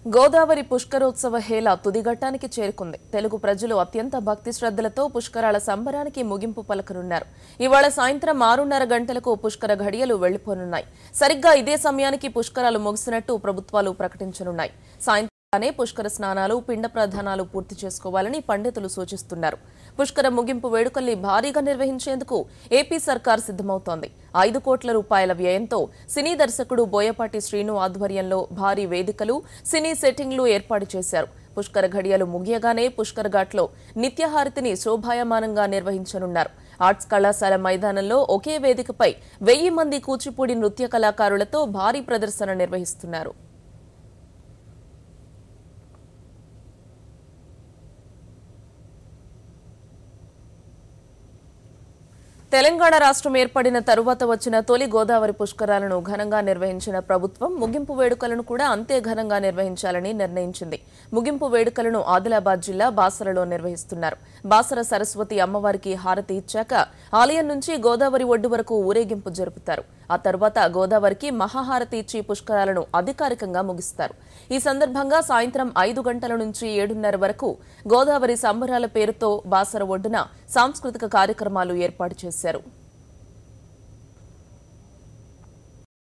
గోదావరి పుష్కరోత్సవ హేళ తుదిఘట్టానికి చేరుకుంది. తెలుగు ప్రజలు అత్యంత భక్తి శ్రద్ధలతో పుష్కరాల సంబరానికి ముగింపు పలకనున్నారు. ఇవాళ సాయంత్రం 6:30 గంటలకు పుష్కర ఘడియలు వెళ్లిపోనున్నాయి. సరిగ్గా ఇదే సమయానికి పుష్కరాలు ముగిసినట్టు ప్రభుత్వాలు ప్రకటించనున్నాయి. సాయంత్రానే పుష్కర స్నానాలు, పిండ ప్రదానాలు పూర్తి చేసుకోవాలని పండితులు సూచిస్తున్నారు. పుష్కర ముగింపు వేడుకల్ని భారీగా నిర్వహించేందుకు ఏపీ సర్కార్ సిద్దమవుతోంది. 5 కోట్ల రూపాయల వ్యయంతో సినీ దర్శకుడు బోయపాటి శ్రీను ఆధ్వర్యంలో భారీ వేదికలు, సినీ సెట్టింగ్లు ఏర్పాటు చేశారు. పుష్కర ఘడియలు ముగియగానే పుష్కర్ ఘాట్లో నిత్యహారతిని శోభాయమానంగా నిర్వహించనున్నారు. ఆర్ట్స్ కళాశాల మైదానంలో ఒకే వేదికపై 1000 మంది కూచిపూడి నృత్య కళాకారులతో భారీ ప్రదర్శన నిర్వహిస్తున్నారు. తెలంగాణ రాష్ట్రం ఏర్పడిన తరువాత వచ్చిన తొలి గోదావరి పుష్కరాలను ఘనంగా నిర్వహించిన ప్రభుత్వం ముగింపు వేడుకలను కూడా అంతే ఘనంగా నిర్వహించాలని నిర్ణయించింది. ముగింపు వేడుకలను ఆదిలాబాద్ జిల్లా బాసరలో నిర్వహిస్తున్నారు. బాసర సరస్వతి అమ్మవారికి హారతి ఇచ్చాక ఆలయం నుంచి గోదావరి ఒడ్డు వరకు ఊరేగింపు జరుపుతారు. ఆ తర్వాత గోదావరికి మహాహారతి ఇచ్చి పుష్కరాలను అధికారికంగా ముగిస్తారు. ఈ సందర్భంగా సాయంత్రం 5 గంటల నుంచి 7:30 వరకు గోదావరి సంబరాల పేరుతో బాసర ఒడ్డున సాంస్కృతిక కార్యక్రమాలు ఏర్పాటు చేశారు.